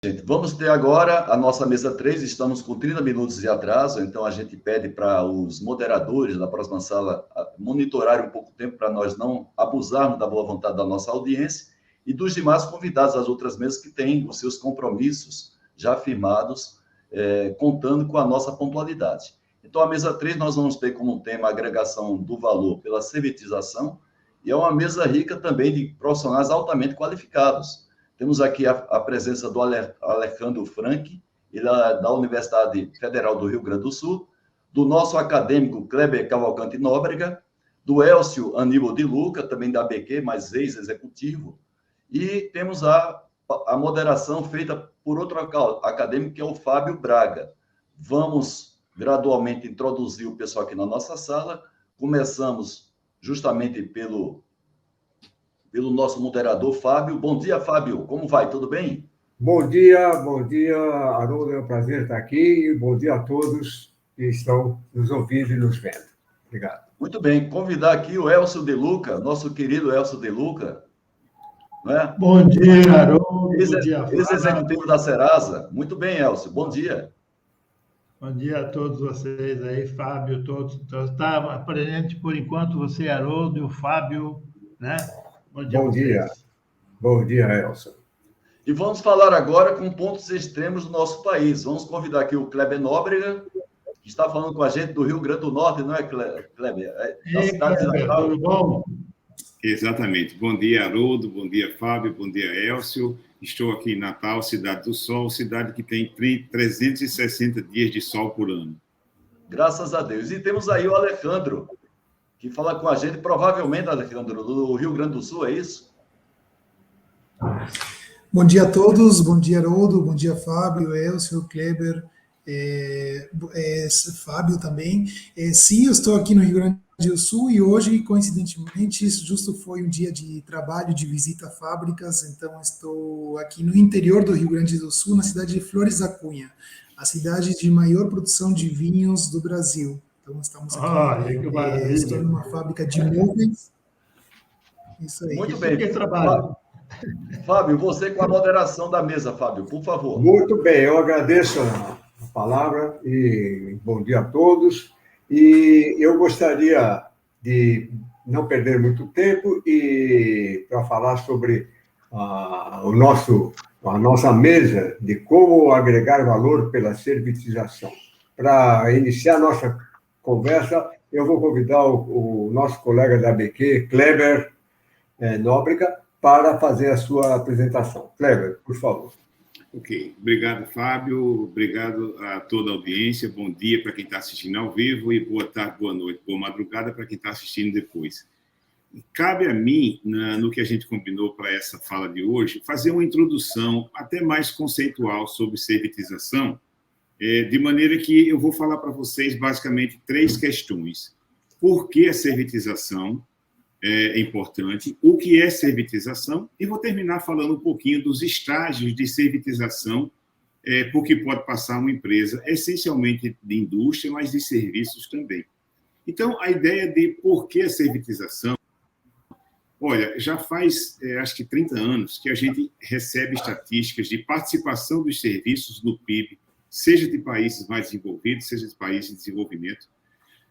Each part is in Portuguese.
Gente, vamos ter agora a nossa mesa 3, estamos com 30 minutos de atraso, então a gente pede para os moderadores da próxima sala monitorarem um pouco o tempo para nós não abusarmos da boa vontade da nossa audiência e dos demais convidados das outras mesas que têm os seus compromissos já firmados, contando com a nossa pontualidade. Então, a mesa 3 nós vamos ter como tema a agregação do valor pela servitização e é uma mesa rica também de profissionais altamente qualificados. Temos aqui a presença do Alejandro Frank, ele é da Universidade Federal do Rio Grande do Sul, do nosso acadêmico Kleber Cavalcante Nóbrega, do Elcio Aníbal de Luca, também da ABQ, mas ex-executivo, e temos a moderação feita por outro acadêmico, que é o Fábio Braga. Vamos gradualmente introduzir o pessoal aqui na nossa sala. Começamos justamente pelo nosso moderador, Fábio. Bom dia, Fábio. Como vai? Tudo bem? Bom dia, Haroldo. É um prazer estar aqui. E bom dia a todos que estão nos ouvindo e nos vendo. Obrigado. Muito bem. Convidar aqui o Elcio De Luca, nosso querido Elcio De Luca. Né? Bom dia, Haroldo. Ex-executivo da Serasa. Muito bem, Elcio. Bom dia. Bom dia a todos vocês aí, Fábio, todos. Está presente por enquanto você, Haroldo, e o Fábio, né? Bom dia. Bom dia, Elson. E vamos falar agora com pontos extremos do nosso país. Vamos convidar aqui o Kleber Nóbrega, que está falando com a gente do Rio Grande do Norte, não é, Kleber? Da cidade de Natal. Tudo bom? Exatamente. Bom dia, Haroldo. Bom dia, Fábio. Bom dia, Elcio. Estou aqui em Natal, cidade do sol, cidade que tem 360 dias de sol por ano. Graças a Deus. E temos aí o Alejandro, que fala com a gente, provavelmente, Alejandro, do Rio Grande do Sul, é isso? Bom dia a todos, bom dia, Haroldo, bom dia, Fábio, Elcio, Kleber, Fábio também. Sim, eu estou aqui no Rio Grande do Sul e hoje, coincidentemente, justo foi um dia de trabalho, de visita a fábricas, então estou aqui no interior do Rio Grande do Sul, na cidade de Flores da Cunha, a cidade de maior produção de vinhos do Brasil. Então, estamos aqui, estou numa fábrica de móveis. Isso aí. Muito bem. Fábio, você com a moderação da mesa, Fábio, por favor. Muito bem, eu agradeço a palavra e bom dia a todos. E eu gostaria de não perder muito tempo e para falar sobre a nossa mesa de como agregar valor pela servitização. Para iniciar a nossa conversa, eu vou convidar o nosso colega da ABQ, Kleber Nóbrega, para fazer a sua apresentação. Kleber, por favor. Ok. Obrigado, Fábio. Obrigado a toda a audiência. Bom dia para quem está assistindo ao vivo e boa tarde, boa noite, boa madrugada para quem está assistindo depois. Cabe a mim, no que a gente combinou para essa fala de hoje, fazer uma introdução até mais conceitual sobre servitização, de maneira que eu vou falar para vocês basicamente 3 questões. Por que a servitização é importante? O que é servitização? E vou terminar falando um pouquinho dos estágios de servitização por que pode passar uma empresa, essencialmente de indústria, mas de serviços também. Então, a ideia de por que a servitização, olha, já faz, acho que 30 anos que a gente recebe estatísticas de participação dos serviços no PIB, seja de países mais desenvolvidos, seja de países em desenvolvimento,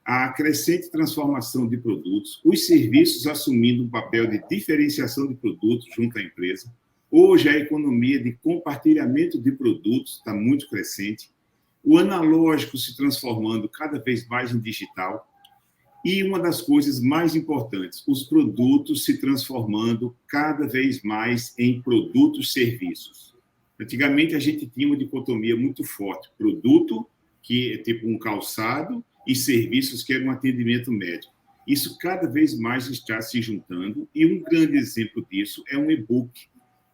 a crescente transformação de produtos, os serviços assumindo um papel de diferenciação de produtos junto à empresa. Hoje, a economia de compartilhamento de produtos está muito crescente, o analógico se transformando cada vez mais em digital, e uma das coisas mais importantes, os produtos se transformando cada vez mais em produtos-serviços. Antigamente, a gente tinha uma dicotomia muito forte, produto, que é tipo um calçado, e serviços que eram um atendimento médico. Isso cada vez mais está se juntando, e um grande exemplo disso é um e-book,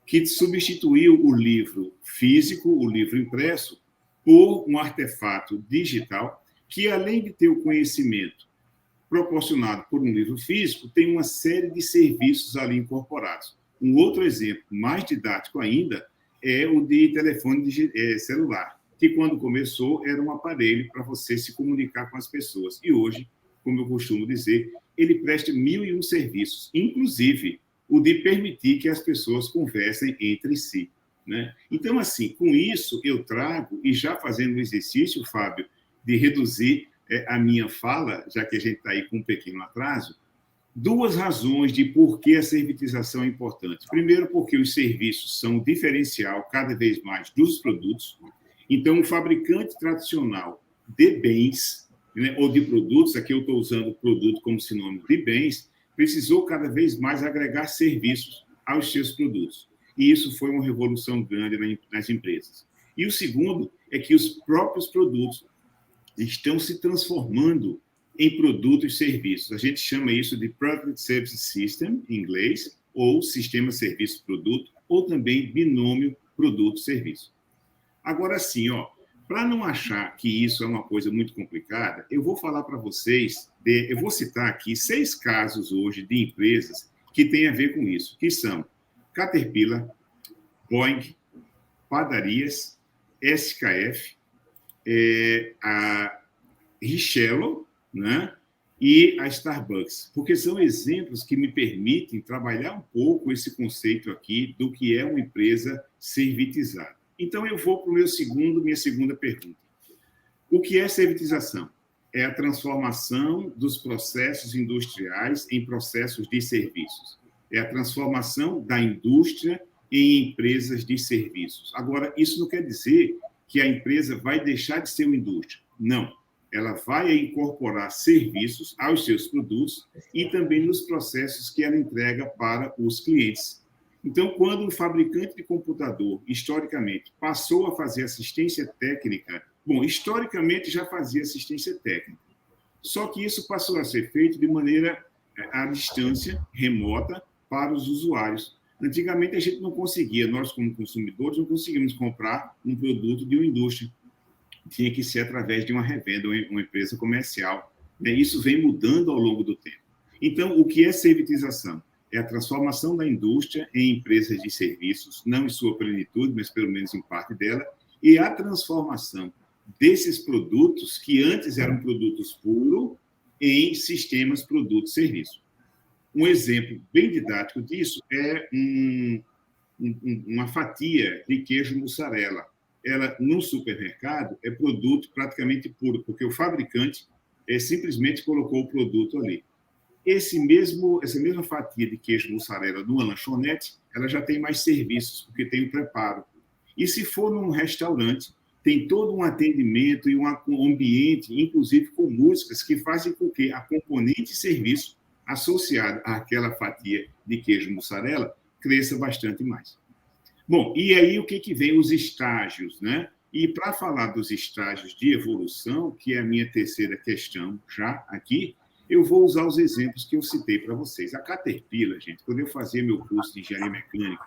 que substituiu o livro físico, o livro impresso, por um artefato digital, que além de ter o conhecimento proporcionado por um livro físico, tem uma série de serviços ali incorporados. Um outro exemplo, mais didático ainda, é o de telefone celular, que quando começou era um aparelho para você se comunicar com as pessoas. E hoje, como eu costumo dizer, ele presta 1001 serviços, inclusive o de permitir que as pessoas conversem entre si. né? Então, assim, com isso, eu trago, e já fazendo o exercício, Fábio, de reduzir a minha fala, já que a gente está aí com um pequeno atraso, duas razões de por que a servitização é importante. Primeiro, porque os serviços são um diferencial cada vez mais dos produtos. Então, o fabricante tradicional de bens, né, ou de produtos, aqui eu estou usando produto como sinônimo de bens, precisou cada vez mais agregar serviços aos seus produtos. E isso foi uma revolução grande nas empresas. E o segundo é que os próprios produtos estão se transformando em produtos e serviços. A gente chama isso de Product Service System, em inglês, ou sistema serviço-produto, ou também binômio produto-serviço. Agora sim, para não achar que isso é uma coisa muito complicada, eu vou falar para vocês, eu vou citar aqui 6 casos hoje de empresas que têm a ver com isso, que são Caterpillar, Boeing, Padarias, SKF, a Richello, né, e a Starbucks, porque são exemplos que me permitem trabalhar um pouco esse conceito aqui do que é uma empresa servitizada. Então, eu vou para minha segunda pergunta. O que é servitização? É a transformação dos processos industriais em processos de serviços. É a transformação da indústria em empresas de serviços. Agora, isso não quer dizer que a empresa vai deixar de ser uma indústria. Não. Ela vai incorporar serviços aos seus produtos e também nos processos que ela entrega para os clientes. Então, quando um fabricante de computador, historicamente, passou a fazer assistência técnica, historicamente já fazia assistência técnica, só que isso passou a ser feito de maneira à distância, remota, para os usuários. Antigamente, a gente não conseguia, nós como consumidores, não conseguimos comprar um produto de uma indústria. Tinha que ser através de uma revenda, uma empresa comercial. Isso vem mudando ao longo do tempo. Então, o que é servitização? É a transformação da indústria em empresas de serviços, não em sua plenitude, mas pelo menos em parte dela, e a transformação desses produtos, que antes eram produtos puros, em sistemas produto-serviço. Um exemplo bem didático disso é uma fatia de queijo mussarela. Ela, no supermercado, é produto praticamente puro, porque o fabricante simplesmente colocou o produto ali. Essa mesma fatia de queijo mussarela numa lanchonete, ela já tem mais serviços, porque tem o preparo. E se for num restaurante, tem todo um atendimento e um ambiente, inclusive com músicas, que fazem com que a componente serviço associada àquela fatia de queijo mussarela cresça bastante mais. Bom, e aí o que vem? Os estágios, né? E para falar dos estágios de evolução, que é a minha terceira questão já aqui, eu vou usar os exemplos que eu citei para vocês. A Caterpillar, gente, quando eu fazia meu curso de engenharia mecânica,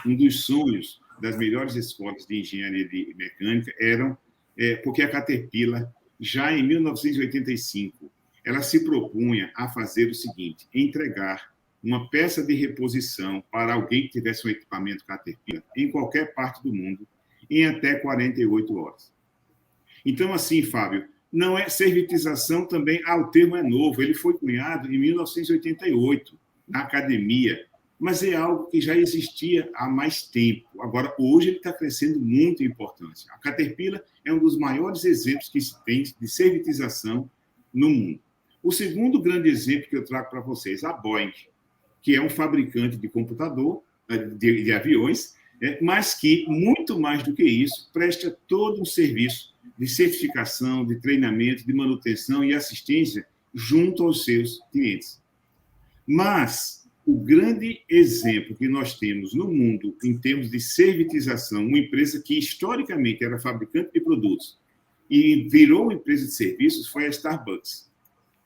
um dos sonhos das melhores escolas de engenharia mecânica porque a Caterpillar, já em 1985, ela se propunha a fazer o seguinte, entregar uma peça de reposição para alguém que tivesse um equipamento Caterpillar em qualquer parte do mundo em até 48 horas. Então, assim, Fábio, não é servitização também, o termo é novo, ele foi cunhado em 1988, na academia, mas é algo que já existia há mais tempo. Agora, hoje, ele está crescendo muito em importância. A Caterpillar é um dos maiores exemplos que se tem de servitização no mundo. O segundo grande exemplo que eu trago para vocês, a Boeing, que é um fabricante de computador, de aviões, mas que, muito mais do que isso, presta todo um serviço de certificação, de treinamento, de manutenção e assistência junto aos seus clientes. Mas o grande exemplo que nós temos no mundo em termos de servitização, uma empresa que historicamente era fabricante de produtos e virou uma empresa de serviços, foi a Starbucks.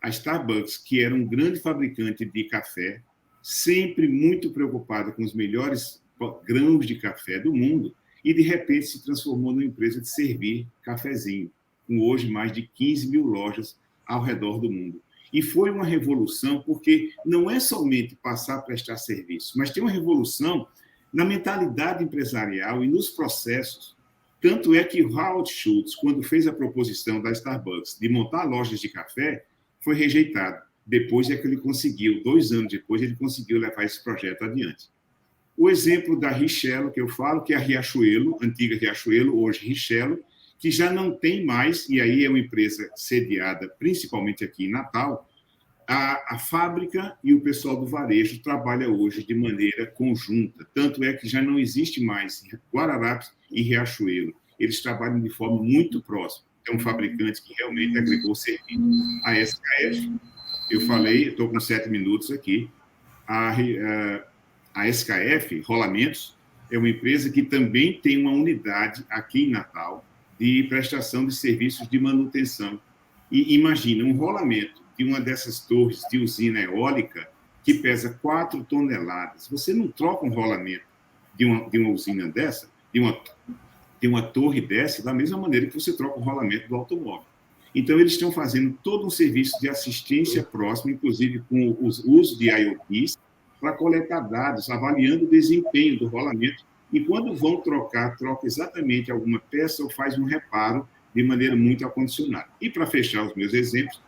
A Starbucks, que era um grande fabricante de café, sempre muito preocupada com os melhores grãos de café do mundo, e de repente se transformou numa empresa de servir cafezinho, com hoje mais de 15 mil lojas ao redor do mundo. E foi uma revolução, porque não é somente passar a prestar serviço, mas tem uma revolução na mentalidade empresarial e nos processos. Tanto é que o Howard Schultz, quando fez a proposição da Starbucks de montar lojas de café, foi rejeitado. Depois é que ele conseguiu, 2 anos depois, ele conseguiu levar esse projeto adiante. O exemplo da Richello, que eu falo, que é a Riachuelo, antiga Riachuelo, hoje Richello, que já não tem mais, e aí é uma empresa sediada principalmente aqui em Natal, a fábrica e o pessoal do varejo trabalham hoje de maneira conjunta. Tanto é que já não existe mais Guararapes e Riachuelo. Eles trabalham de forma muito próxima. É um fabricante que realmente agregou serviço. A SKF, eu falei, estou com 7 minutos aqui, a SKF Rolamentos é uma empresa que também tem uma unidade aqui em Natal de prestação de serviços de manutenção. E imagina, um rolamento de uma dessas torres de usina eólica que pesa 4 toneladas. Você não troca um rolamento de uma usina dessa, de uma torre dessa, da mesma maneira que você troca o rolamento do automóvel. Então, eles estão fazendo todo um serviço de assistência próxima, inclusive com o uso de IoTs, para coletar dados, avaliando o desempenho do rolamento, e quando vão troca exatamente alguma peça ou faz um reparo de maneira muito acondicionada. E, para fechar os meus exemplos,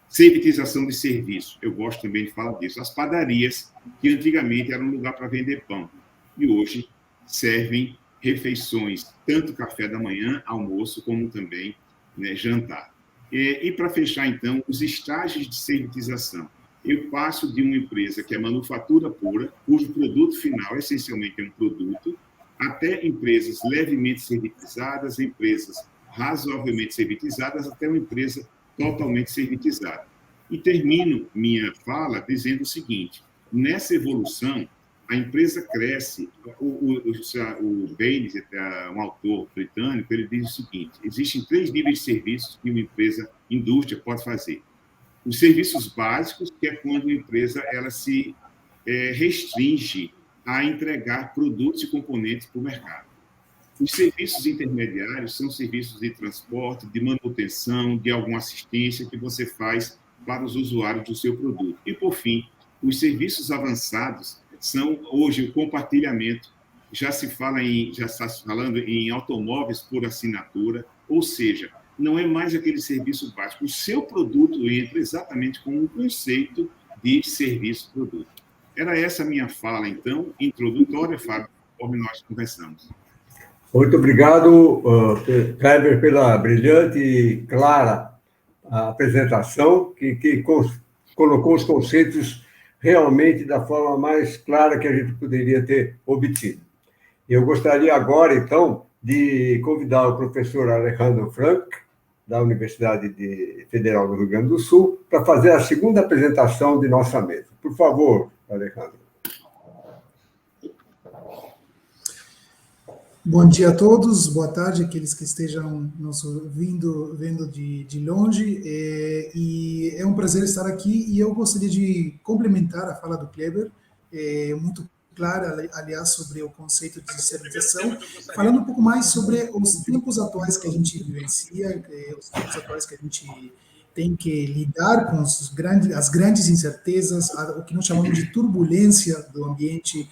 servitização de serviço. Eu gosto também de falar disso. As padarias, que antigamente eram um lugar para vender pão, e hoje servem refeições, tanto café da manhã, almoço, como também, né, jantar. E para fechar, então, os estágios de servitização. Eu passo de uma empresa que é manufatura pura, cujo produto final essencialmente é um produto, até empresas levemente servitizadas, empresas razoavelmente servitizadas, até uma empresa totalmente servitizada. E termino minha fala dizendo o seguinte: nessa evolução, a empresa cresce. O Baines, um autor britânico, ele diz o seguinte: existem 3 níveis de serviços que uma empresa, indústria, pode fazer. Os serviços básicos, que é quando a empresa ela se restringe a entregar produtos e componentes para o mercado. Os serviços intermediários são serviços de transporte, de manutenção, de alguma assistência que você faz para os usuários do seu produto. E, por fim, os serviços avançados são, hoje, o compartilhamento. Já está se falando em automóveis por assinatura, ou seja, não é mais aquele serviço básico. O seu produto entra exatamente com um conceito de serviço-produto. Era essa a minha fala, então, introdutória, Fábio, conforme nós conversamos. Muito obrigado, Kleber, pela brilhante e clara apresentação, que colocou os conceitos realmente da forma mais clara que a gente poderia ter obtido. Eu gostaria agora, então, de convidar o professor Alejandro Frank, da Universidade Federal do Rio Grande do Sul, para fazer a segunda apresentação de nossa mesa. Por favor, Alejandro. Bom dia a todos, boa tarde aqueles que estejam nos vendo de longe, e é um prazer estar aqui, e eu gostaria de complementar a fala do Kleber, muito clara, aliás, sobre o conceito de servitização, falando um pouco mais sobre os tempos atuais que a gente vivencia, os tempos atuais que a gente tem que lidar com as grandes incertezas, o que nós chamamos de turbulência do ambiente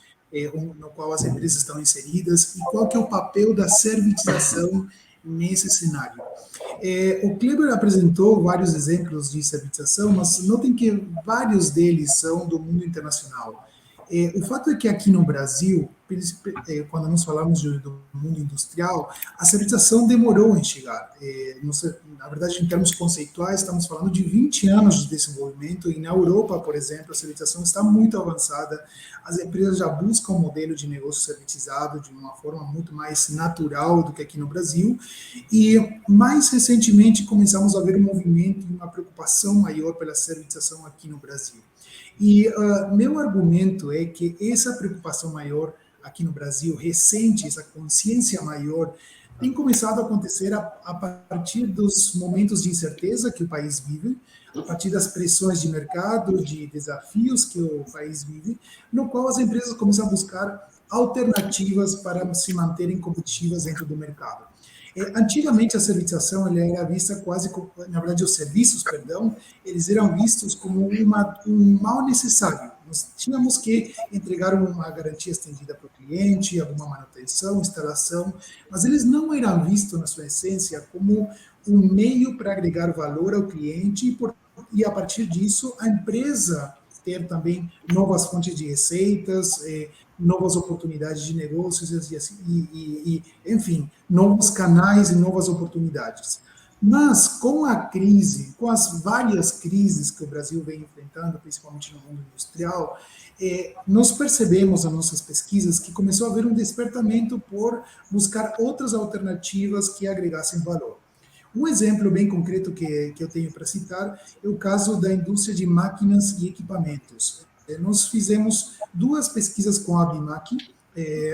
no qual as empresas estão inseridas, e qual que é o papel da servitização nesse cenário. O Kleber apresentou vários exemplos de servitização, mas notem que vários deles são do mundo internacional. O fato é que aqui no Brasil, quando nós falamos do mundo industrial, a servitização demorou em chegar. Na verdade, em termos conceituais, estamos falando de 20 anos de desenvolvimento, e na Europa, por exemplo, a servitização está muito avançada. As empresas já buscam um modelo de negócio servitizado de uma forma muito mais natural do que aqui no Brasil, e mais recentemente começamos a ver um movimento e uma preocupação maior pela servitização aqui no Brasil. E meu argumento é que essa preocupação maior aqui no Brasil, recente, essa consciência maior, tem começado a acontecer a partir dos momentos de incerteza que o país vive, a partir das pressões de mercado, de desafios que o país vive, no qual as empresas começam a buscar alternativas para se manterem competitivas dentro do mercado. Antigamente, a servitização era vista quase, na verdade, os serviços, eles eram vistos como um mal necessário. Nós tínhamos que entregar uma garantia estendida para o cliente, alguma manutenção, instalação, mas eles não eram vistos, na sua essência, como um meio para agregar valor ao cliente, e a partir disso, a empresa ter também novas fontes de receitas, novas oportunidades de negócios, enfim, novos canais e novas oportunidades. Mas, com a crise, com as várias crises que o Brasil vem enfrentando, principalmente no mundo industrial, nós percebemos nas nossas pesquisas que começou a haver um despertamento por buscar outras alternativas que agregassem valor. Um exemplo bem concreto que eu tenho para citar é o caso da indústria de máquinas e equipamentos. Nós fizemos 2 pesquisas com a ABIMAQ.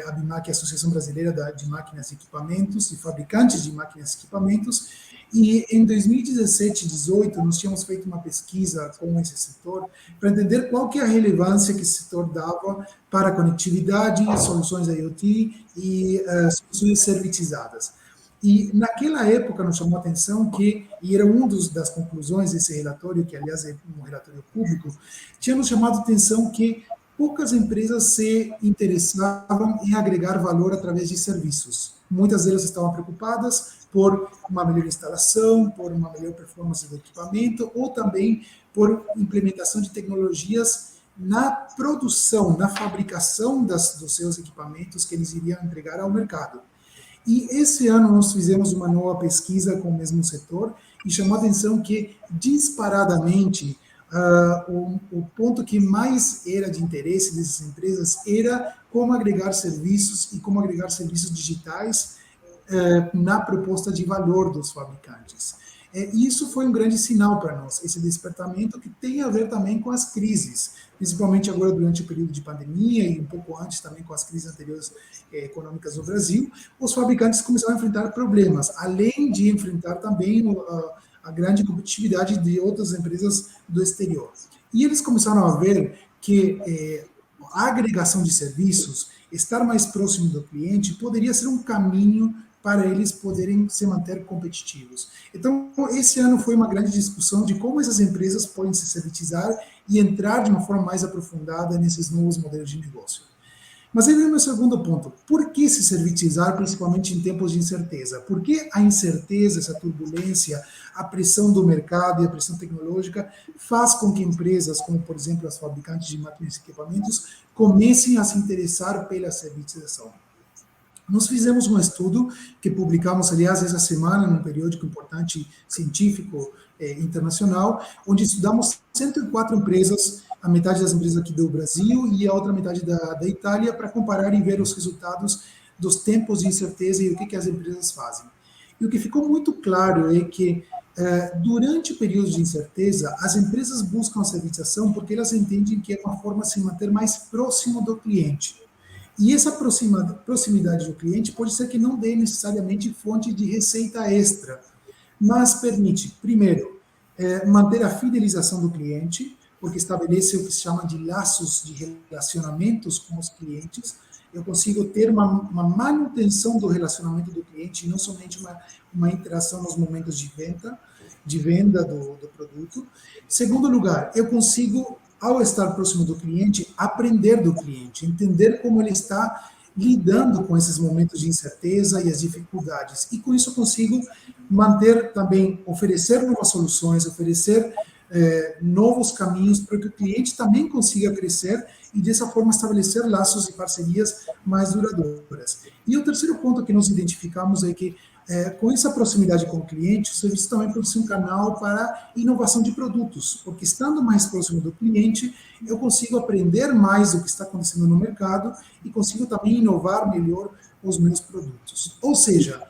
A ABIMAQ é a Associação Brasileira de Máquinas e Equipamentos, de fabricantes de máquinas e equipamentos, e em 2017 e 2018 nós tínhamos feito uma pesquisa com esse setor para entender qual que é a relevância que esse setor dava para a conectividade, soluções IoT e soluções servitizadas. E naquela época nos chamou a atenção que, e era uma das conclusões desse relatório, que aliás é um relatório público, tinha nos chamado a atenção que poucas empresas se interessavam em agregar valor através de serviços. Muitas delas estavam preocupadas por uma melhor instalação, por uma melhor performance do equipamento, ou também por implementação de tecnologias na produção, na fabricação dos seus equipamentos que eles iriam entregar ao mercado. E esse ano nós fizemos uma nova pesquisa com o mesmo setor e chamou a atenção que, disparadamente, o ponto que mais era de interesse dessas empresas era como agregar serviços e como agregar serviços digitais na proposta de valor dos fabricantes. E isso foi um grande sinal para nós, esse despertamento que tem a ver também com as crises, principalmente agora durante o período de pandemia e um pouco antes também com as crises anteriores econômicas no Brasil, os fabricantes começaram a enfrentar problemas, além de enfrentar também a grande competitividade de outras empresas do exterior. E eles começaram a ver que a agregação de serviços, estar mais próximo do cliente, poderia ser um caminho para eles poderem se manter competitivos. Então, esse ano foi uma grande discussão de como essas empresas podem se servitizar e entrar de uma forma mais aprofundada nesses novos modelos de negócio. Mas aí vem o meu segundo ponto. Por que se servitizar, principalmente em tempos de incerteza? Por que a incerteza, essa turbulência, a pressão do mercado e a pressão tecnológica faz com que empresas, como, por exemplo, as fabricantes de máquinas e equipamentos, comecem a se interessar pela servitização? Nós fizemos um estudo que publicamos, aliás, essa semana, num periódico importante científico internacional, onde estudamos 104 empresas, a metade das empresas aqui do Brasil e a outra metade da Itália, para comparar e ver os resultados dos tempos de incerteza e o que as empresas fazem. E o que ficou muito claro é que, durante períodos de incerteza, as empresas buscam a servitização porque elas entendem que é uma forma de se manter mais próximo do cliente. E essa proximidade do cliente pode ser que não dê necessariamente fonte de receita extra, mas permite, primeiro, manter a fidelização do cliente, porque estabelece o que se chama de laços de relacionamentos com os clientes. Eu consigo ter uma manutenção do relacionamento do cliente, não somente uma interação nos momentos de venda do produto. Segundo lugar, eu consigo, ao estar próximo do cliente, aprender do cliente, entender como ele está lidando com esses momentos de incerteza e as dificuldades. E com isso eu consigo manter também, oferecer novas soluções, oferecer novos caminhos para que o cliente também consiga crescer e dessa forma estabelecer laços e parcerias mais duradouras. E o terceiro ponto que nós identificamos é que com essa proximidade com o cliente, o serviço também pode ser um canal para inovação de produtos, porque estando mais próximo do cliente, eu consigo aprender mais do que está acontecendo no mercado e consigo também inovar melhor os meus produtos. Ou seja,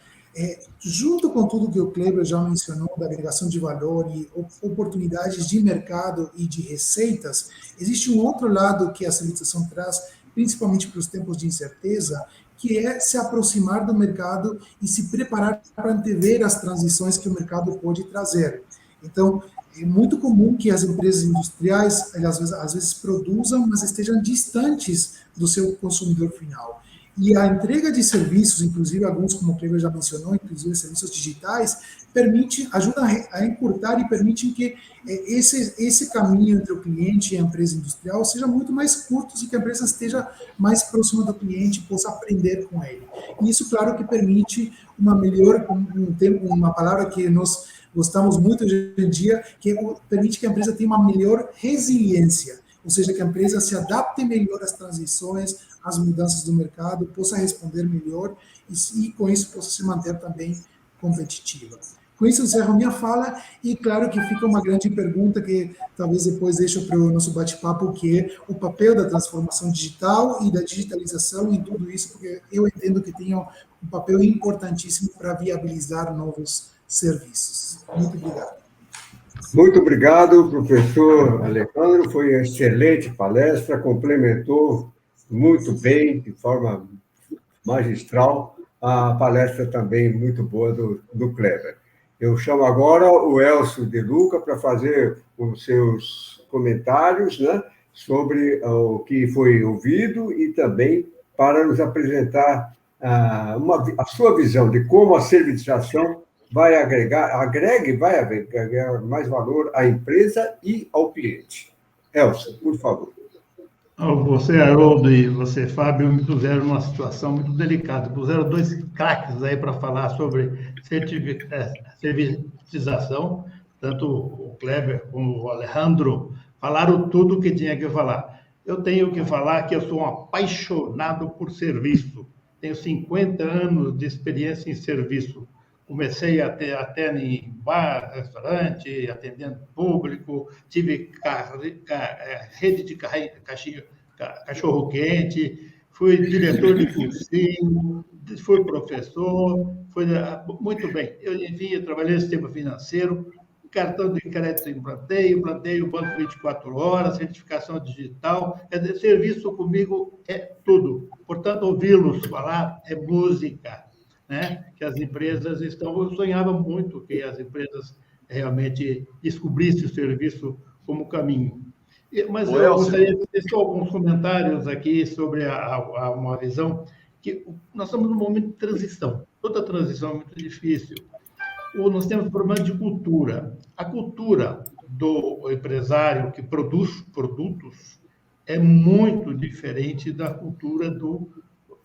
junto com tudo que o Kleber já mencionou da agregação de valor e oportunidades de mercado e de receitas, existe um outro lado que a servitização traz, principalmente para os tempos de incerteza, que é se aproximar do mercado e se preparar para antever as transições que o mercado pode trazer. Então, é muito comum que as empresas industriais, às vezes produzam, mas estejam distantes do seu consumidor final. E a entrega de serviços, inclusive alguns, como o Kleber já mencionou, inclusive serviços digitais, ajuda a encurtar e permite que esse caminho entre o cliente e a empresa industrial seja muito mais curto e que a empresa esteja mais próxima do cliente e possa aprender com ele. E isso, claro, que permite uma palavra que nós gostamos muito hoje em dia, que permite que a empresa tenha uma melhor resiliência. ou seja, que a empresa se adapte melhor às transições, às mudanças do mercado, possa responder melhor e com isso possa se manter também competitiva. Com isso, eu encerro minha fala e, claro, que fica uma grande pergunta que talvez depois deixo para o nosso bate-papo, que é o papel da transformação digital e da digitalização em tudo isso, porque eu entendo que tem um papel importantíssimo para viabilizar novos serviços. Muito obrigado. Muito obrigado, professor Alejandro. Foi uma excelente palestra, complementou muito bem, de forma magistral, a palestra também muito boa do Kleber. Eu chamo agora o Elcio de Luca para fazer os seus comentários, né, sobre o que foi ouvido e também para nos apresentar a sua visão de como a servitização vai agregar mais valor à empresa e ao cliente. Elcio, por favor. Você, Haroldo, e você, Fábio, me puseram numa situação muito delicada. Puseram dois craques aí para falar sobre servitização, tanto o Kleber como o Alejandro falaram tudo o que tinha que falar. Eu tenho que falar que eu sou um apaixonado por serviço. Tenho 50 anos de experiência em serviço. Comecei até em bar, restaurante, atendendo público, tive rede de cachorro-quente, fui diretor de cursinho, fui professor, muito bem. Eu trabalhei no sistema financeiro, cartão de crédito implantei o banco 24 horas, certificação digital, serviço comigo é tudo. Portanto, ouvi-los falar é música. Né? Que as empresas eu sonhava muito que as empresas realmente descobrissem o serviço como caminho. Mas eu gostaria de ter só alguns comentários aqui sobre uma visão que nós estamos num momento de transição. Toda transição é muito difícil. Nós temos problema de cultura. A cultura do empresário que produz produtos é muito diferente da cultura do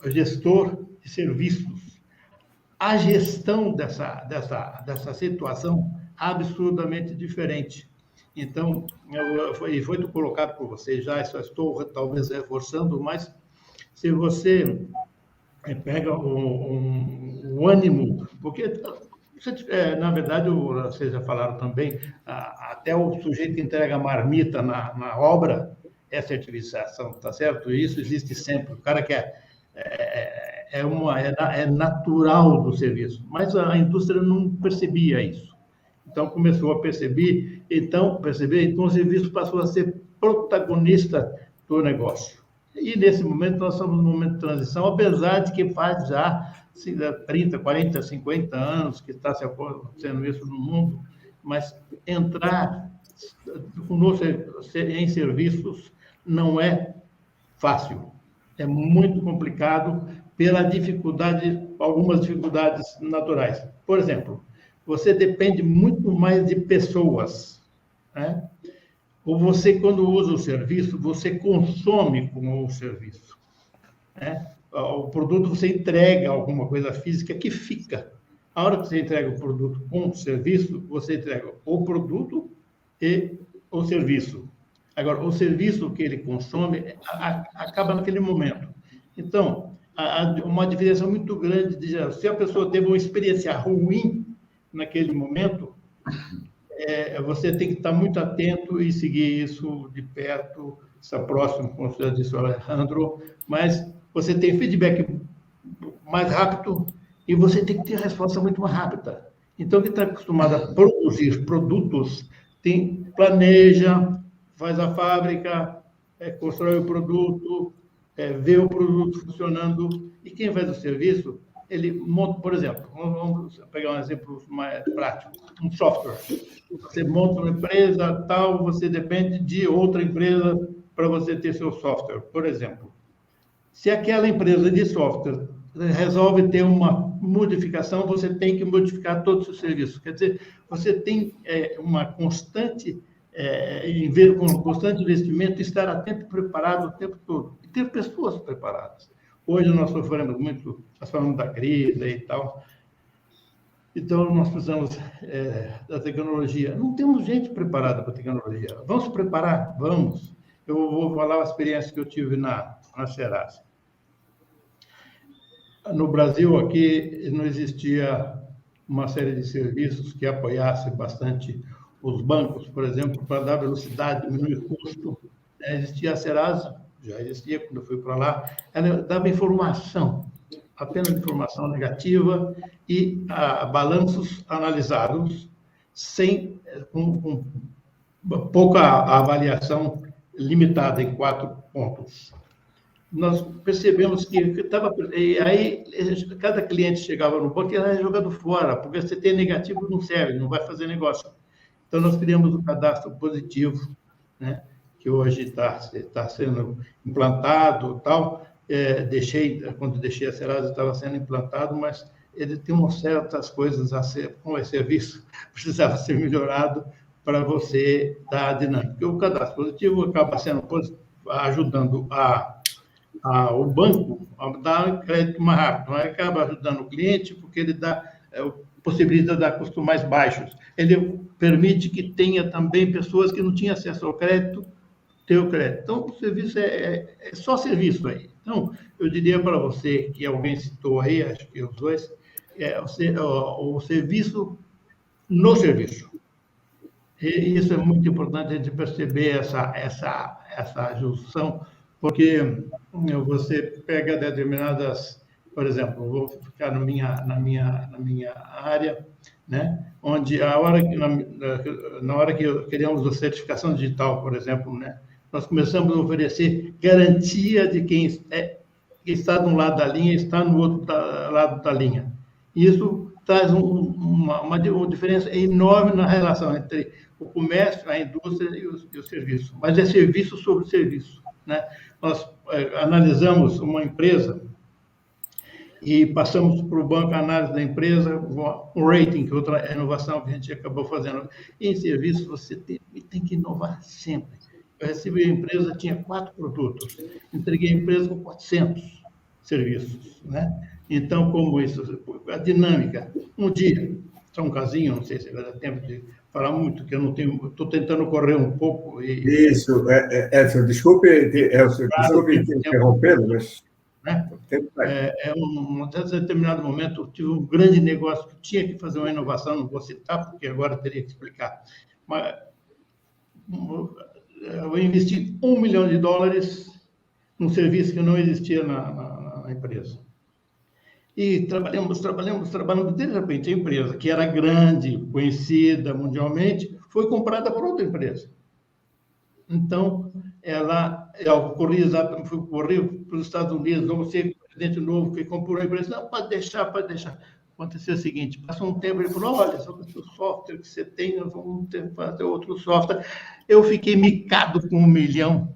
gestor de serviços. A gestão dessa situação absurdamente diferente. Então, foi colocado por você já, só estou talvez reforçando, mas se você pega o ânimo, porque, na verdade, vocês já falaram também, até o sujeito que entrega a marmita na obra é certificação, tá certo? Isso existe sempre. O cara que é natural do serviço, mas a indústria não percebia isso. Então, começou a perceber, então o serviço passou a ser protagonista do negócio. E, nesse momento, nós estamos num momento de transição, apesar de que faz já 30, 40, 50 anos que está se acontecendo isso no mundo, mas entrar conosco em serviços não é fácil. É muito complicado pela algumas dificuldades naturais. Por exemplo, você depende muito mais de pessoas, né? Ou você, quando usa o serviço, você consome com o serviço, né? O produto, você entrega alguma coisa física que fica. A hora que você entrega o produto com o serviço, você entrega o produto e o serviço. Agora, o serviço que ele consome acaba naquele momento. Então, uma diferença muito grande se a pessoa teve uma experiência ruim naquele momento, você tem que estar muito atento e seguir isso de perto, está próximo, como já disse o Alejandro, mas você tem feedback mais rápido e você tem que ter resposta muito mais rápida. Então, quem está acostumado a produzir produtos, planeja, faz a fábrica, constrói o produto, vê o produto funcionando, e quem faz o serviço, ele monta, por exemplo, vamos pegar um exemplo mais prático, um software. Você monta uma empresa, tal, você depende de outra empresa para você ter seu software. Por exemplo, se aquela empresa de software resolve ter uma modificação, você tem que modificar todo o seu serviço. Quer dizer, você tem uma constante com um constante investimento, estar atento e preparado o tempo todo. E ter pessoas preparadas. Hoje nós sofremos muito, nós falamos da crise e tal. Então, nós precisamos da tecnologia. Não temos gente preparada para a tecnologia. Vamos se preparar? Vamos. Eu vou falar a experiência que eu tive na Serasa. No Brasil, aqui, não existia uma série de serviços que apoiasse bastante os bancos, por exemplo, para dar velocidade, diminuir custo. Existia a Serasa, já existia quando eu fui para lá, ela dava informação, apenas informação negativa e balanços analisados, com pouca avaliação limitada em 4 pontos. Nós percebemos que estava... Aí, cada cliente chegava no banco e era jogado fora, porque se tem negativo não serve, não vai fazer negócio. Então, nós criamos o cadastro positivo, né, que hoje está sendo implantado e tal. Quando deixei a Serasa, estava sendo implantado, mas ele tem umas certas coisas a ser, como é serviço, precisava ser melhorado para você dar a dinâmica. O cadastro positivo acaba sendo ajudando o banco a dar crédito mais rápido, mas acaba ajudando o cliente porque ele possibilita dar custos mais baixos. Ele permite que tenha também pessoas que não tinham acesso ao crédito, ter o crédito. Então, o serviço é só serviço aí. Então, eu diria para você, que alguém citou aí, acho que os dois, o serviço no serviço. E isso é muito importante a gente perceber essa junção, porque você pega determinadas, por exemplo, vou ficar na minha área, né, onde na hora que queríamos a certificação digital, por exemplo, né, nós começamos a oferecer garantia de quem está de um lado da linha e está no outro lado da linha. Isso traz uma diferença enorme na relação entre o comércio, a indústria e o serviço. Mas é serviço sobre serviço, né? Nós analisamos uma empresa e passamos para o banco a análise da empresa, um rating, que é outra inovação que a gente acabou fazendo. Em serviço, você tem que inovar sempre. Eu recebi a empresa, tinha 4 produtos. Entreguei a empresa com 400 serviços, né? Então, como isso? A dinâmica. Um dia, só um casinho, não sei se vai dar tempo de falar muito, que eu não tenho... Estou tentando correr um pouco. Isso, Edson, desculpe interrompê-lo, mas... Né? Um determinado momento, eu tive um grande negócio que tinha que fazer uma inovação, não vou citar, porque agora teria que explicar. Mas eu investi $1 milhão num serviço que não existia na empresa. E trabalhamos, de repente a empresa, que era grande, conhecida mundialmente, foi comprada por outra empresa. Então, ela corria para os Estados Unidos, não sei, presidente novo que comprou a empresa, não, pode deixar. Aconteceu o seguinte, passou um tempo, ele falou, olha, sobre o software que você tem, nós vamos fazer outro software. Eu fiquei micado com $1 milhão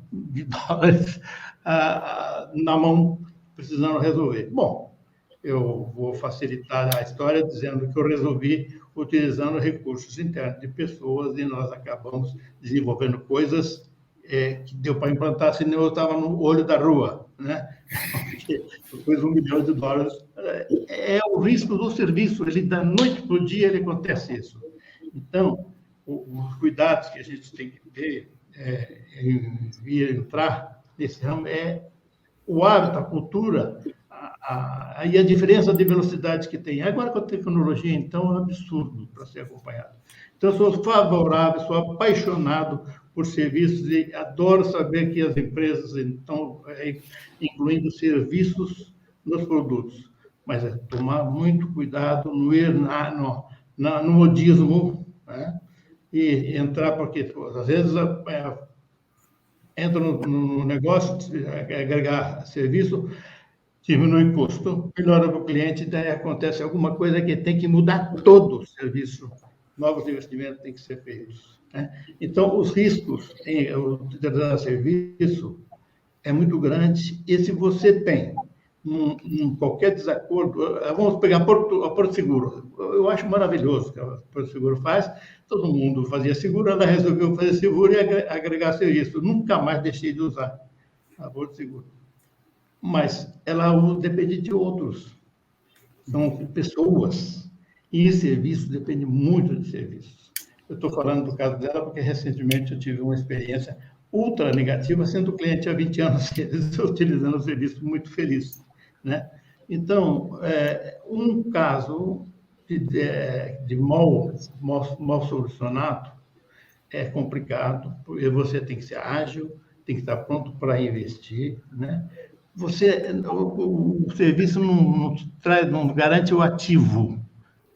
na mão, precisando resolver. Bom, eu vou facilitar a história dizendo que eu resolvi utilizando recursos internos de pessoas e nós acabamos desenvolvendo coisas que deu para implantar, senão eu estava no olho da rua, né? Depois $1 milhão. É o risco do serviço, ele da noite para o dia ele acontece isso. Então, os cuidados que a gente tem que ter em entrar nesse ramo é o hábito, a cultura, e a diferença de velocidade que tem. Agora, com a tecnologia, então, é um absurdo para ser acompanhado. Então, eu sou favorável, sou apaixonado por serviços e adoro saber que as empresas estão incluindo serviços nos produtos. Mas é tomar muito cuidado, não ir no modismo, né? E entrar, porque às vezes entra no negócio, agregar serviço, diminui custo, melhora para o cliente, daí acontece alguma coisa que tem que mudar todo o serviço. Novos investimentos têm que ser feitos, né? Então, os riscos em serviço é muito grande, e se você tem qualquer desacordo, vamos pegar Porto Seguro, eu acho maravilhoso o que a Porto Seguro faz, todo mundo fazia seguro, ela resolveu fazer seguro e agregar serviço, nunca mais deixei de usar a Porto Seguro. Mas ela depende de outros, são pessoas, e serviço depende muito de serviços. Eu estou falando do caso dela porque recentemente eu tive uma experiência ultra negativa, sendo cliente há 20 anos utilizando o serviço, muito feliz, né? Então, um caso de mal solucionado é complicado, porque você tem que ser ágil, tem que estar pronto para investir, né? O serviço não garante o ativo,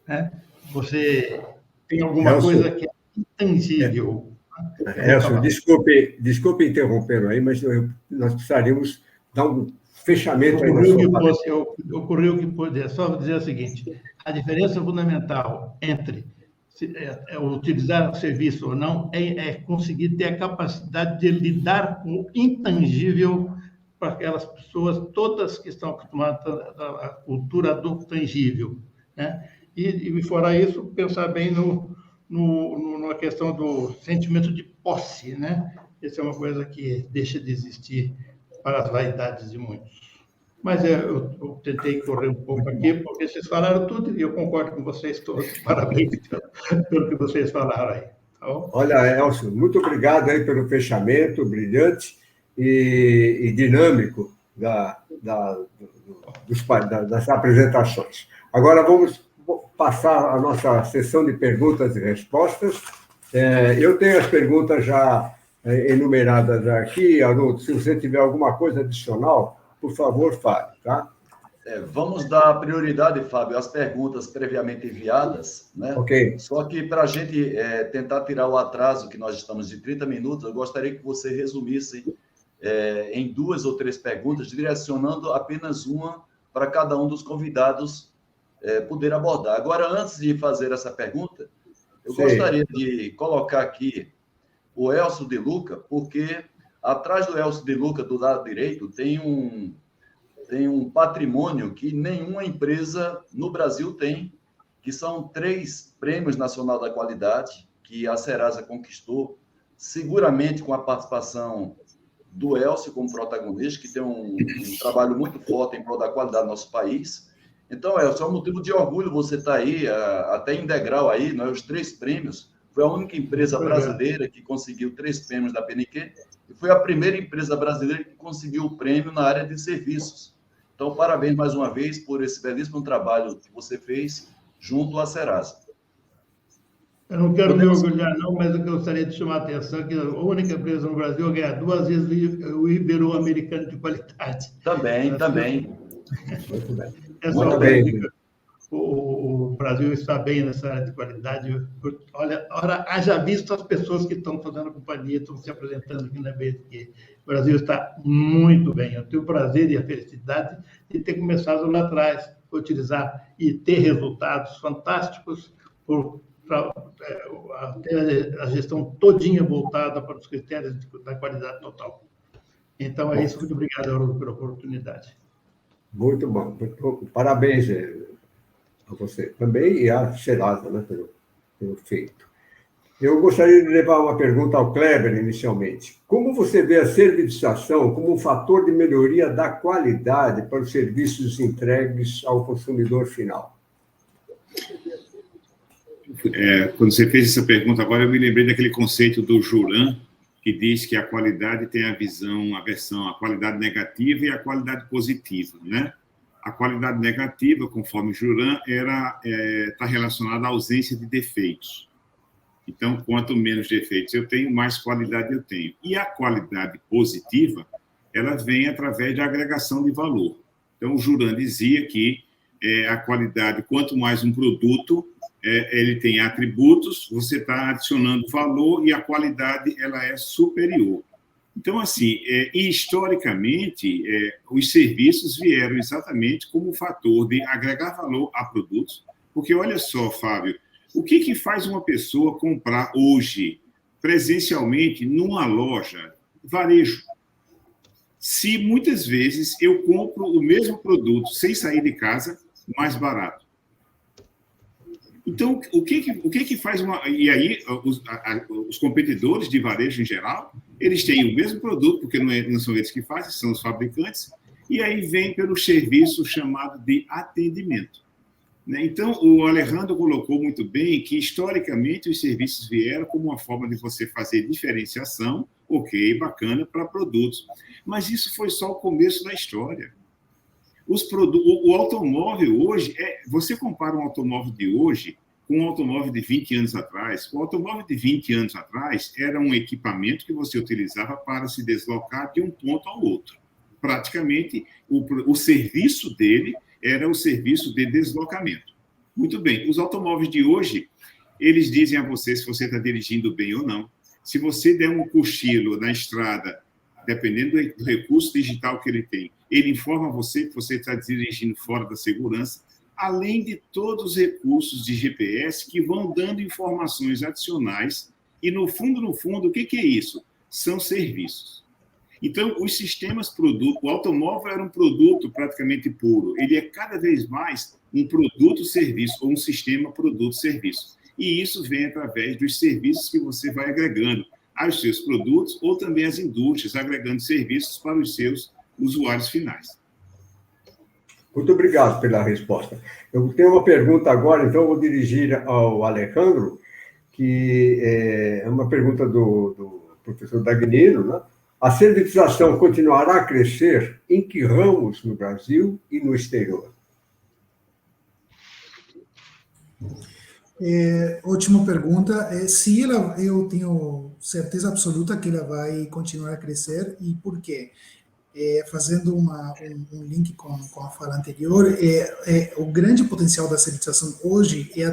né? Você tem alguma Elcio, coisa que é intangível. Elcio, desculpe interrompê-lo aí, mas nós precisaríamos dar um fechamento aí na sua palestra. Ocorreu que pode, é só dizer o seguinte: a diferença fundamental entre utilizar o serviço ou não é conseguir ter a capacidade de lidar com o intangível para aquelas pessoas todas que estão acostumadas à cultura do tangível, né? E fora isso, pensar bem na questão do sentimento de posse, né? Essa é uma coisa que deixa de existir para as vaidades de muitos. Mas eu tentei correr um pouco aqui, porque vocês falaram tudo e eu concordo com vocês todos. Parabéns pelo que vocês falaram aí. Tá bom? Olha, Elcio, muito obrigado aí pelo fechamento brilhante e dinâmico das apresentações. Agora vamos passar a nossa sessão de perguntas e respostas. Eu tenho as perguntas já enumeradas aqui, Haroldo. Se você tiver alguma coisa adicional, por favor, fale, tá? Vamos dar prioridade, Fábio, às perguntas previamente enviadas, né? Ok. Só que para a gente tentar tirar o atraso, que nós estamos de 30 minutos, eu gostaria que você resumisse em 2 ou 3 perguntas, direcionando apenas uma para cada um dos convidados poder abordar. Agora, antes de fazer essa pergunta, eu gostaria de colocar aqui o Elcio de Luca, porque atrás do Elcio de Luca, do lado direito, tem um patrimônio que nenhuma empresa no Brasil tem, que são 3 Prêmios Nacional da Qualidade, que a Serasa conquistou, seguramente com a participação do Elcio como protagonista, que tem um trabalho muito forte em prol da qualidade do nosso país. Então, Elcio, é um motivo de orgulho você estar aí, até em degrau aí, os 3 prêmios. Foi a única empresa brasileira que conseguiu 3 prêmios da PNQ e foi a primeira empresa brasileira que conseguiu o prêmio na área de serviços. Então, parabéns mais uma vez por esse belíssimo trabalho que você fez junto à Serasa. Eu não quero me orgulhar, não, mas eu gostaria de chamar a atenção que a única empresa no Brasil a ganhar 2 vezes o Ibero-Americano de Qualidade. Também. Muito bem. Muito bem. O Brasil está bem nessa área de qualidade. Olha, haja visto as pessoas que estão fazendo companhia, estão se apresentando aqui na BSQ. O Brasil está muito bem. Eu tenho o prazer e a felicidade de ter começado lá atrás, a utilizar e ter resultados fantásticos ter a gestão todinha voltada para os critérios da qualidade total. Então, é isso. Muito obrigado, Haroldo, pela oportunidade. Muito bom. Parabéns a você também e a Serasa, né, pelo feito. Eu gostaria de levar uma pergunta ao Kleber, inicialmente. Como você vê a servitização como um fator de melhoria da qualidade para os serviços entregues ao consumidor final? Quando você fez essa pergunta agora, eu me lembrei daquele conceito do Juran, que diz que a qualidade tem a versão, a qualidade negativa e a qualidade positiva, né? A qualidade negativa, conforme Juran, está relacionada à ausência de defeitos. Então, quanto menos defeitos eu tenho, mais qualidade eu tenho. E a qualidade positiva, ela vem através da agregação de valor. Então, o Juran dizia que a qualidade, quanto mais um produto, ele tem atributos, você está adicionando valor e a qualidade ela é superior. Então, assim, historicamente, os serviços vieram exatamente como fator de agregar valor a produtos, porque olha só, Fábio, o que faz uma pessoa comprar hoje, presencialmente, numa loja, varejo? Se muitas vezes eu compro o mesmo produto sem sair de casa, mais barato. Então, o que faz uma... E aí, os competidores de varejo em geral, eles têm o mesmo produto, porque não são eles que fazem, são os fabricantes, e aí vem pelo serviço chamado de atendimento. Então, o Alejandro colocou muito bem que, historicamente, os serviços vieram como uma forma de você fazer diferenciação ok, bacana para produtos. Mas isso foi só o começo da história. O automóvel hoje, você compara um automóvel de hoje com um automóvel de 20 anos atrás. O automóvel de 20 anos atrás era um equipamento que você utilizava para se deslocar de um ponto ao outro. Praticamente, o serviço dele era o serviço de deslocamento. Muito bem, os automóveis de hoje, eles dizem a você se você está dirigindo bem ou não. Se você der um cochilo na estrada, dependendo do recurso digital que ele tem, ele informa você que você está dirigindo fora da segurança, além de todos os recursos de GPS que vão dando informações adicionais. E, no fundo, o que é isso? São serviços. Então, os sistemas produto, o automóvel era um produto praticamente puro. Ele é cada vez mais um produto-serviço, ou um sistema produto-serviço. E isso vem através dos serviços que você vai agregando aos seus produtos, ou também às indústrias, agregando serviços para os seus usuários finais. Muito obrigado pela resposta. Eu tenho uma pergunta agora, então eu vou dirigir ao Alejandro, que é uma pergunta do professor Dagnino, né? A servitização continuará a crescer em que ramos no Brasil e no exterior? Ótima pergunta. Se ela, eu tenho certeza absoluta que ela vai continuar a crescer. E por quê? Fazendo um link com a fala anterior, o grande potencial da servitização hoje é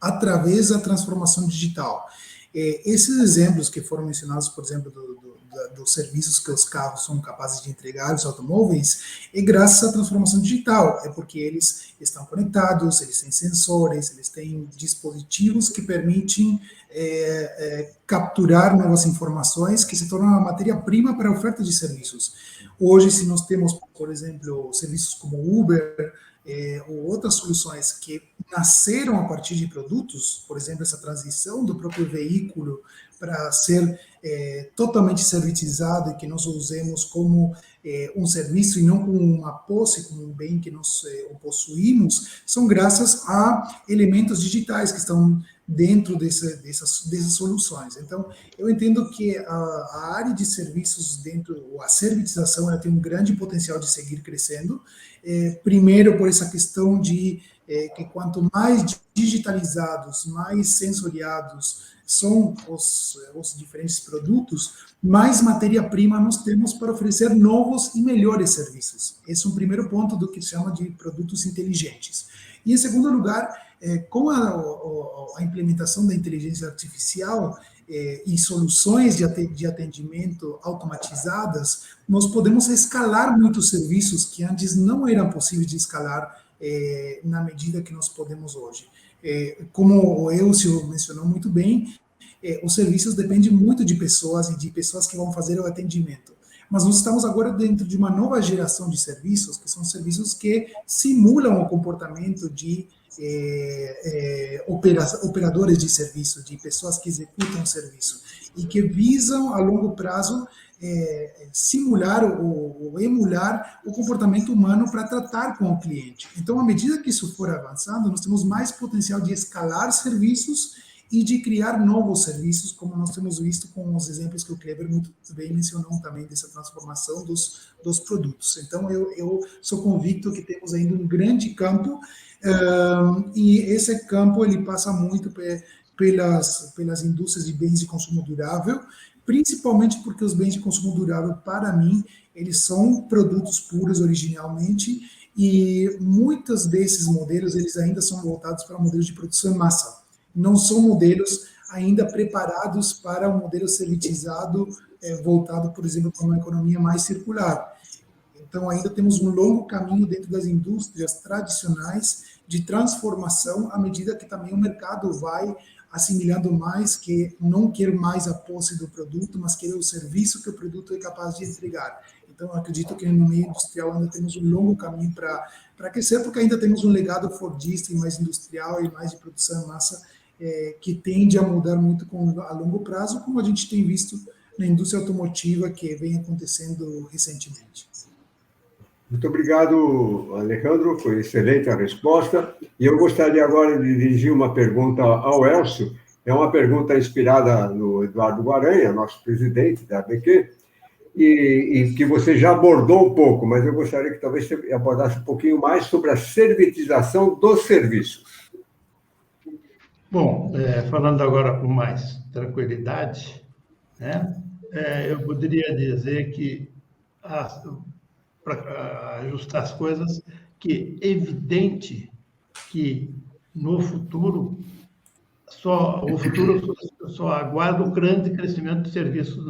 através da transformação digital. Esses exemplos que foram mencionados, por exemplo, dos serviços que os carros são capazes de entregar, os automóveis, é graças à transformação digital, é porque eles estão conectados, eles têm sensores, eles têm dispositivos que permitem capturar novas informações que se tornam uma matéria-prima para a oferta de serviços. Hoje, se nós temos, por exemplo, serviços como Uber, ou outras soluções que nasceram a partir de produtos, por exemplo, essa transição do próprio veículo para ser totalmente servitizado e que nós usemos como um serviço e não como uma posse, como um bem que nós possuímos, são graças a elementos digitais que estão dentro dessas soluções. Então, eu entendo que a área de serviços a servitização, ela tem um grande potencial de seguir crescendo, primeiro por essa questão de que quanto mais digitalizados, mais sensoriados são os diferentes produtos, mais matéria-prima nós temos para oferecer novos e melhores serviços. Esse é um primeiro ponto do que se chama de produtos inteligentes. E, em segundo lugar, com a implementação da inteligência artificial e soluções de atendimento automatizadas, nós podemos escalar muitos serviços que antes não eram possíveis de escalar na medida que nós podemos hoje. Como o Elcio mencionou muito bem, os serviços dependem muito de pessoas e de pessoas que vão fazer o atendimento. Mas nós estamos agora dentro de uma nova geração de serviços, que são serviços que simulam o comportamento de operadores de serviço, de pessoas que executam o serviço, e que visam, a longo prazo, simular ou emular o comportamento humano para tratar com o cliente. Então, à medida que isso for avançando, nós temos mais potencial de escalar serviços e de criar novos serviços, como nós temos visto com os exemplos que o Kleber muito bem mencionou também, dessa transformação dos produtos. Então, eu sou convicto que temos ainda um grande campo, e esse campo ele passa muito pelas indústrias de bens de consumo durável, principalmente porque os bens de consumo durável, para mim, eles são produtos puros originalmente, e muitos desses modelos eles ainda são voltados para modelos de produção em massa. Não são modelos ainda preparados para um modelo servitizado, voltado, por exemplo, para uma economia mais circular. Então, ainda temos um longo caminho dentro das indústrias tradicionais de transformação, à medida que também o mercado vai assimilando mais, que não quer mais a posse do produto, mas quer o serviço que o produto é capaz de entregar. Então, acredito que no meio industrial ainda temos um longo caminho para crescer, porque ainda temos um legado fordista e mais industrial e mais de produção em massa, que tende a mudar muito a longo prazo, como a gente tem visto na indústria automotiva, que vem acontecendo recentemente. Muito obrigado, Alejandro, foi excelente a resposta. E eu gostaria agora de dirigir uma pergunta ao Elcio, É uma pergunta inspirada no Eduardo Guaranha, nosso presidente da ABQ, e que você já abordou um pouco, mas eu gostaria que talvez você abordasse um pouquinho mais sobre a servitização dos serviços. Bom, falando agora com mais tranquilidade, né, eu poderia dizer que, para ajustar as coisas, que é evidente que no futuro o futuro só aguarda o grande crescimento de serviços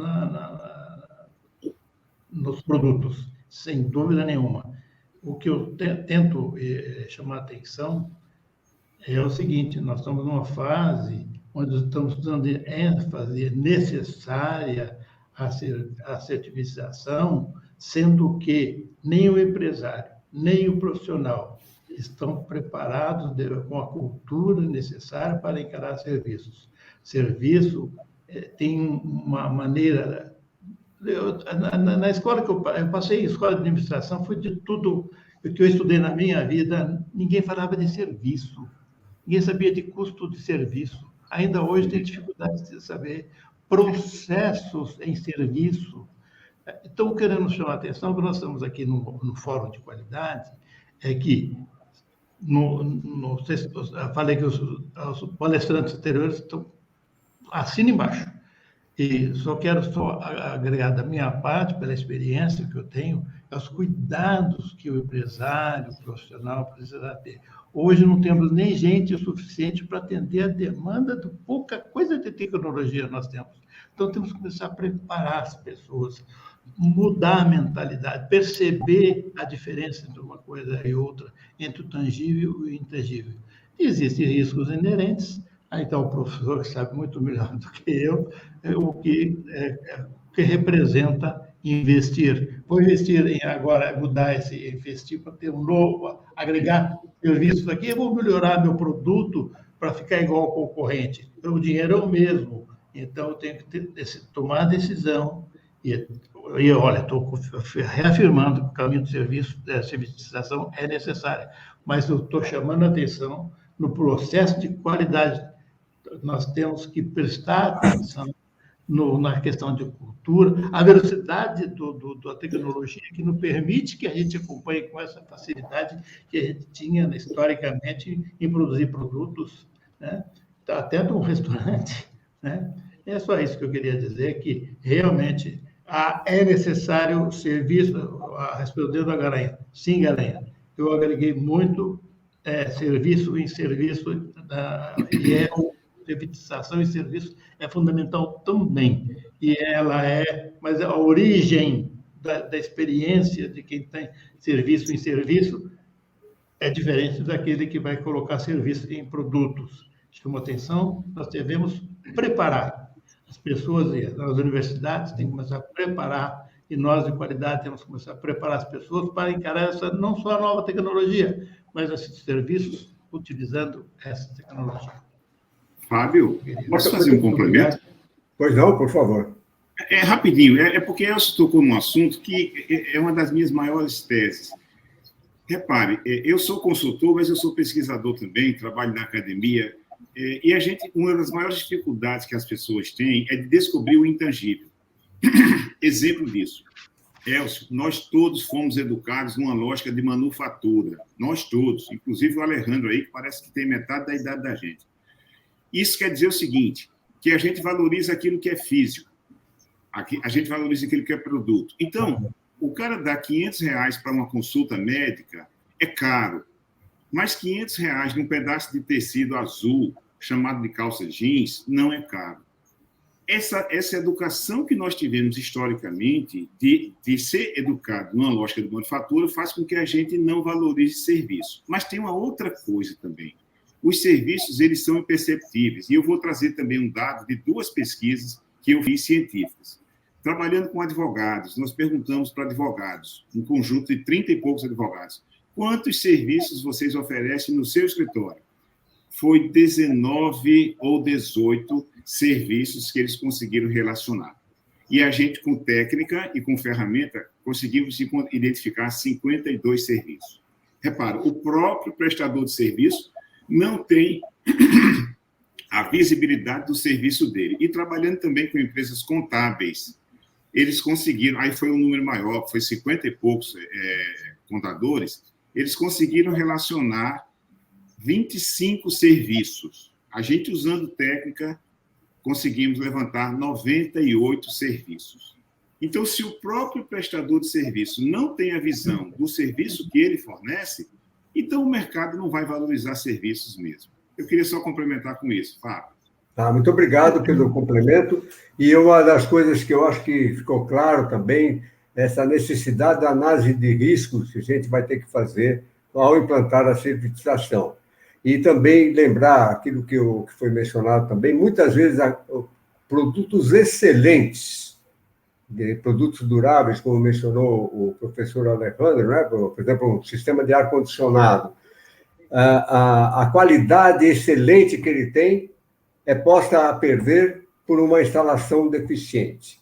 nos produtos, sem dúvida nenhuma. O que eu tento chamar a atenção é o seguinte: nós estamos numa fase onde estamos dando ênfase necessária à certificação, sendo que nem o empresário, nem o profissional estão preparados com a cultura necessária para encarar serviços. Serviço tem uma maneira... Na escola que eu passei, escola de administração, foi de tudo o que eu estudei na minha vida. Ninguém falava de serviço, ninguém sabia de custo de serviço. Ainda hoje tem dificuldade de saber processos em serviço. Então, querendo chamar a atenção, que nós estamos aqui no Fórum de Qualidade, é que eu falei que os palestrantes anteriores estão assina embaixo. E só quero agregar da minha parte, pela experiência que eu tenho, os cuidados que o empresário, o profissional precisa ter. Hoje não temos nem gente o suficiente para atender a demanda de pouca coisa de tecnologia nós temos. Então, temos que começar a preparar as pessoas, mudar a mentalidade, perceber a diferença entre uma coisa e outra, entre o tangível e o intangível. Existem riscos inerentes. Então, o professor que sabe muito melhor do que eu, o que representa investir. Vou investir agora, mudar esse investir para ter um novo, agregar serviços aqui, eu vou melhorar meu produto para ficar igual ao concorrente. O dinheiro é o mesmo, então eu tenho que tomar a decisão. E olha, estou reafirmando que o caminho do serviço, da servitização é necessário, mas eu estou chamando a atenção no processo de qualidade. Nós temos que prestar atenção na questão de cultura, a velocidade da tecnologia que nos permite que a gente acompanhe com essa facilidade que a gente tinha historicamente em produzir produtos, né? Até de um restaurante, né? É só isso que eu queria dizer, que realmente é necessário serviço, respondendo a Garanha. Sim, Garanha, eu agreguei muito serviço em serviço, e servitização e serviço é fundamental também. E mas a origem da experiência de quem tem serviço em serviço é diferente daquele que vai colocar serviço em produtos. Chama atenção, nós devemos preparar as pessoas, as universidades têm que começar a preparar, e nós de qualidade temos que começar a preparar as pessoas para encarar não só a nova tecnologia, mas esses serviços utilizando essa tecnologia. Fábio, posso fazer um complemento? Pois não, por favor. Rapidinho, porque Elcio tocou num assunto que é uma das minhas maiores teses. Repare, eu sou consultor, mas eu sou pesquisador também, trabalho na academia, e uma das maiores dificuldades que as pessoas têm é de descobrir o intangível. Exemplo disso. Elcio, nós todos fomos educados numa lógica de manufatura, nós todos, inclusive o Alejandro aí, que parece que tem metade da idade da gente. Isso quer dizer o seguinte, que a gente valoriza aquilo que é físico, a gente valoriza aquilo que é produto. Então, o cara dá R$500 para uma consulta médica é caro, mas R$500 num pedaço de tecido azul, chamado de calça jeans, não é caro. Essa educação que nós tivemos historicamente de ser educado numa lógica de manufatura faz com que a gente não valorize serviço. Mas tem uma outra coisa também. Os serviços, eles são imperceptíveis. E eu vou trazer também um dado de 2 pesquisas que eu fiz científicas. Trabalhando com advogados, nós perguntamos para advogados, um conjunto de 30 e poucos advogados, quantos serviços vocês oferecem no seu escritório? Foi 19 ou 18 serviços que eles conseguiram relacionar. E a gente, com técnica e com ferramenta, conseguimos identificar 52 serviços. Repara, o próprio prestador de serviço não tem a visibilidade do serviço dele. E trabalhando também com empresas contábeis, eles conseguiram, aí foi um número maior, foi 50 e poucos contadores, eles conseguiram relacionar 25 serviços. A gente, usando técnica, conseguimos levantar 98 serviços. Então, se o próprio prestador de serviço não tem a visão do serviço que ele fornece, então o mercado não vai valorizar serviços mesmo. Eu queria só complementar com isso, Fábio. Tá, muito obrigado pelo complemento. E uma das coisas que eu acho que ficou claro também, essa necessidade da análise de riscos que a gente vai ter que fazer ao implantar a certificação. E também lembrar aquilo que foi mencionado também, muitas vezes produtos excelentes, produtos duráveis, como mencionou o professor Alejandro, né? Por exemplo, um sistema de ar-condicionado. A qualidade excelente que ele tem é posta a perder por uma instalação deficiente,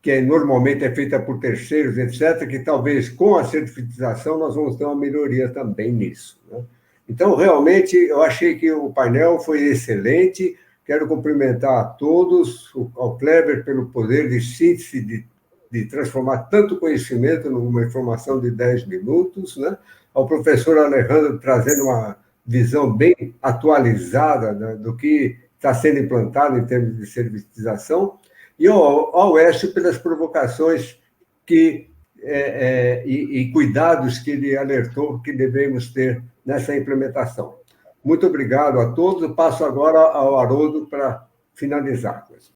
que normalmente é feita por terceiros, etc., que talvez com a certificação nós vamos ter uma melhoria também nisso, né? Então, realmente, eu achei que o painel foi excelente. Quero cumprimentar a todos, ao Kleber pelo poder de síntese, de transformar tanto conhecimento numa informação de 10 minutos, né? Ao professor Alejandro trazendo uma visão bem atualizada do que está sendo implantado em termos de servitização, e ao Écio pelas provocações e cuidados que ele alertou que devemos ter nessa implementação. Muito obrigado a todos. Eu passo agora ao Haroldo para finalizar.